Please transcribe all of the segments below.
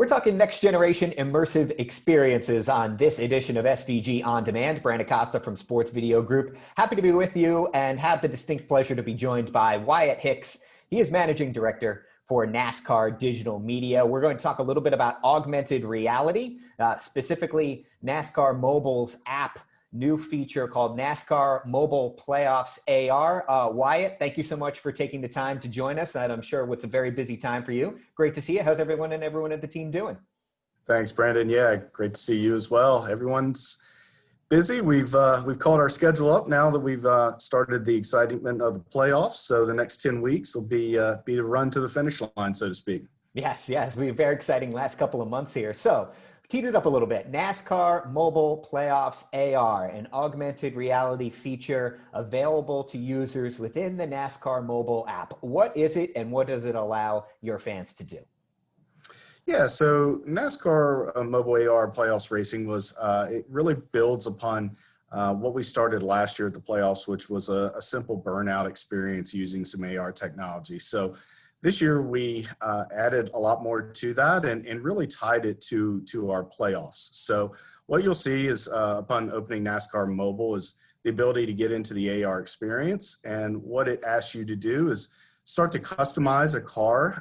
We're talking next generation immersive experiences on this edition of SVG On Demand. Brandon Costa from Sports Video Group. Happy to be with you and have the distinct pleasure to be joined by Wyatt Hicks. He is Managing Director for NASCAR Digital Media. We're going to talk a little bit about augmented reality, specifically NASCAR Mobile's app, new feature called NASCAR Mobile Playoffs AR. Wyatt, thank you so much for taking the time to join us. And I'm sure it's a very busy time for you. Great to see you. How's everyone at the team doing? Thanks, Brandon. Yeah, great to see you as well. Everyone's busy. We've called our schedule up now that we've started the excitement of the playoffs. So the next 10 weeks will be the run to the finish line, so to speak. Yes. We're very exciting last couple of months here. So teed it up a little bit. NASCAR Mobile Playoffs AR, an augmented reality feature available to users within the NASCAR Mobile app. What is it and what does it allow your fans to do? Yeah, so NASCAR Mobile AR Playoffs Racing it really builds upon what we started last year at the playoffs, which was a simple burnout experience using some AR technology. So this year we added a lot more to that and really tied it to our playoffs. So what you'll see is upon opening NASCAR Mobile is the ability to get into the AR experience. And what it asks you to do is start to customize a car,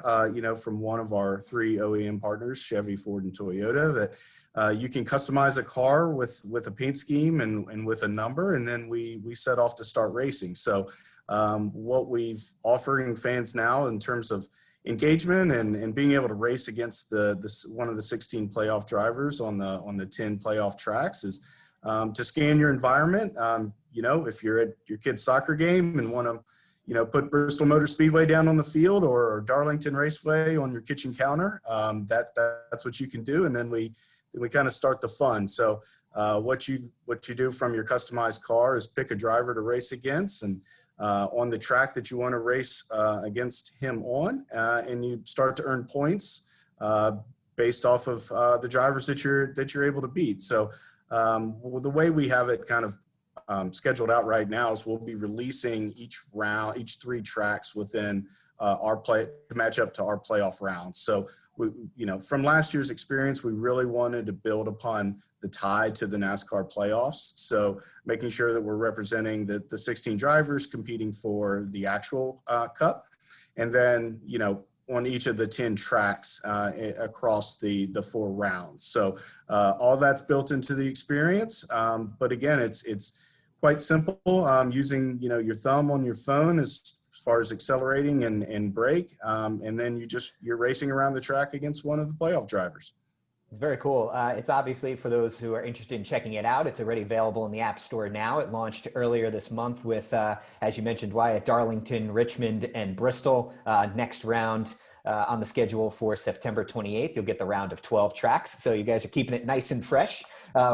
from one of our three OEM partners, Chevy, Ford, and Toyota, that you can customize a car with a paint scheme and with a number, and then we set off to start racing. So what we've offering fans now in terms of engagement and being able to race against one of the 16 playoff drivers on the 10 playoff tracks is to scan your environment. If you're at your kid's soccer game and want to put Bristol Motor Speedway down on the field or Darlington Raceway on your kitchen counter, that's what you can do. And then we kind of start the fun. So what you do from your customized car is pick a driver to race against and on the track that you want to race against him on, and you start to earn points based off of the drivers that you're able to beat. So the way we have it kind of scheduled out right now is we'll be releasing each three tracks within our play to match up to our playoff rounds. So from last year's experience, we really wanted to build upon the tie to the NASCAR playoffs. So making sure that we're representing the 16 drivers competing for the actual cup. And then, on each of the 10 tracks across the 4 rounds. So all that's built into the experience. But again, it's quite simple using, your thumb on your phone as far as accelerating and brake. And then you're racing around the track against one of the playoff drivers. It's very cool. It's obviously, for those who are interested in checking it out, it's already available in the App Store now. It launched earlier this month with, as you mentioned, Wyatt, Darlington, Richmond, and Bristol. Next round on the schedule for September 28th. You'll get the round of 12 tracks. So you guys are keeping it nice and fresh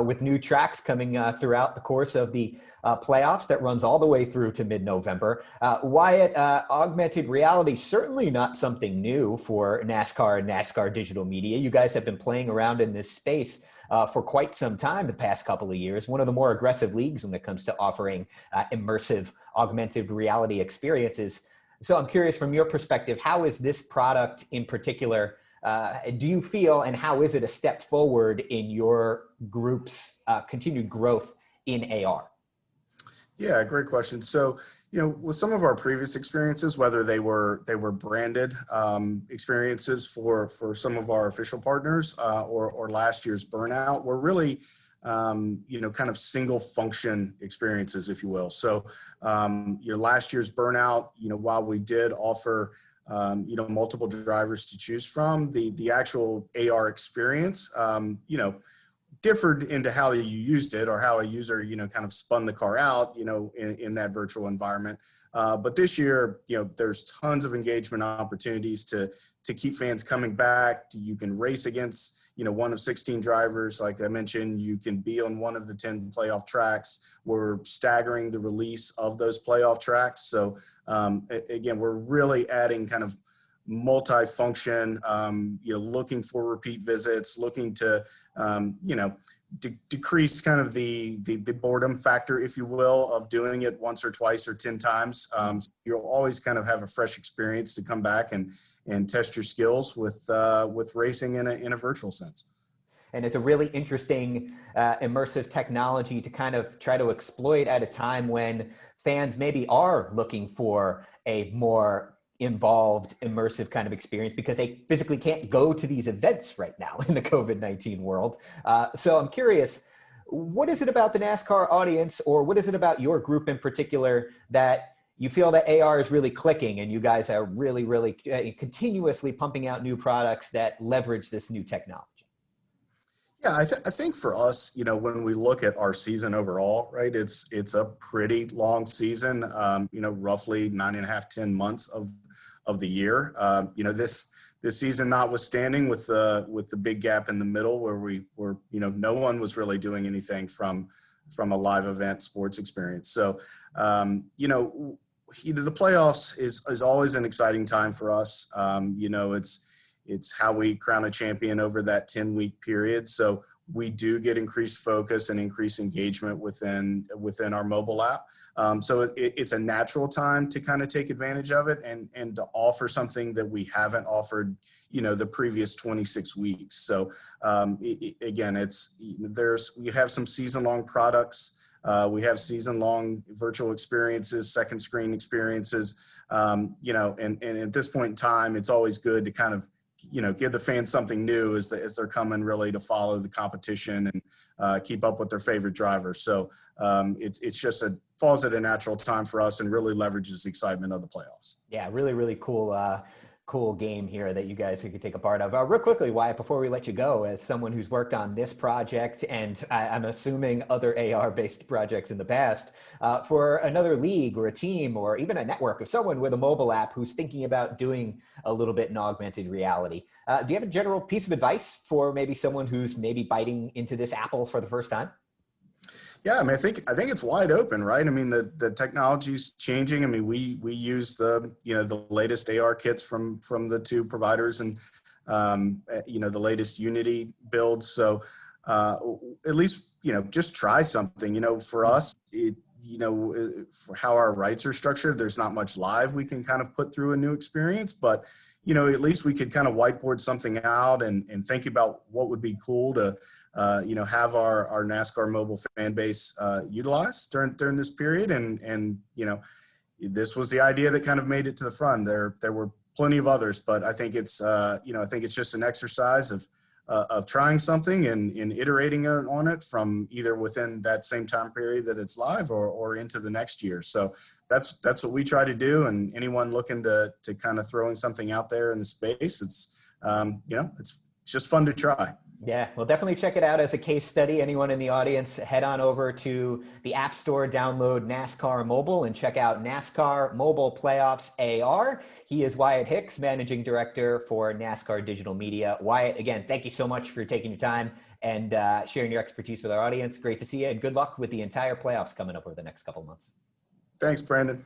with new tracks coming throughout the course of the playoffs that runs all the way through to mid-November. Wyatt, augmented reality, certainly not something new for NASCAR and NASCAR Digital Media. You guys have been playing around in this space for quite some time the past couple of years. One of the more aggressive leagues when it comes to offering immersive augmented reality experiences. So I'm curious, from your perspective, how is this product in particular, do you feel, and how is it a step forward in your group's continued growth in AR? Yeah, great question. So, with some of our previous experiences, whether they were branded experiences for some of our official partners or last year's burnout, were really kind of single function experiences, if you will. So, last year's burnout, while we did offer, multiple drivers to choose from, the actual AR experience, differed into how you used it or how a user, kind of spun the car out, in that virtual environment. But this year, there's tons of engagement opportunities to keep fans coming back. You can race against, one of 16 drivers. Like I mentioned, you can be on one of the 10 playoff tracks. We're staggering the release of those playoff tracks. So again, we're really adding kind of multi-function, looking for repeat visits, looking to, decrease kind of the boredom factor, if you will, of doing it once or twice or 10 times. So you'll always kind of have a fresh experience to come back and and test your skills with racing in a virtual sense. And it's a really interesting immersive technology to kind of try to exploit at a time when fans maybe are looking for a more involved, immersive kind of experience because they physically can't go to these events right now in the COVID-19 world. So I'm curious, what is it about the NASCAR audience, or what is it about your group in particular that you feel that AR is really clicking and you guys are really, really continuously pumping out new products that leverage this new technology? Yeah, I think for us, when we look at our season overall, right, it's a pretty long season, roughly 9.5, 10 months of the year. This season notwithstanding, with the big gap in the middle where we were, no one was really doing anything from a live event sports experience. So, the playoffs is always an exciting time for us. It's how we crown a champion over that 10-week period. So we do get increased focus and increased engagement within our mobile app. So it's a natural time to kind of take advantage of it and to offer something that we haven't offered, the previous 26 weeks. So again, we have some season-long products. We have season-long virtual experiences, second screen experiences, and at this point in time, it's always good to kind of give the fans something new as they're coming really to follow the competition and keep up with their favorite drivers. So it's just falls at a natural time for us and really leverages the excitement of the playoffs. Yeah, really, really cool game here that you guys could take a part of. Real quickly, Wyatt, before we let you go, as someone who's worked on this project and I'm assuming other AR-based projects in the past, for another league or a team or even a network of someone with a mobile app who's thinking about doing a little bit in augmented reality, do you have a general piece of advice for maybe someone who's maybe biting into this apple for the first time? Yeah, I mean, I think it's wide open, right? I mean, the technology's changing. I mean, we use the latest AR kits from the two providers and the latest Unity builds. So at least just try something. For us, for how our rights are structured, there's not much live we can kind of put through a new experience, but at least we could kind of whiteboard something out and think about what would be cool to have our NASCAR mobile fan base utilize during this period. And this was the idea that kind of made it to the front. There were plenty of others, but I think it's just an exercise of trying something and iterating on it from either within that same time period that it's live or into the next year. So that's what we try to do. And anyone looking to kind of throwing something out there in the space, it's just fun to try. Yeah, well, definitely check it out as a case study. Anyone in the audience, head on over to the App Store, download NASCAR Mobile, and check out NASCAR Mobile Playoffs AR. He is Wyatt Hicks, Managing Director for NASCAR Digital Media. Wyatt, again, thank you so much for taking your time and sharing your expertise with our audience. Great to see you, and good luck with the entire playoffs coming up over the next couple of months. Thanks, Brandon.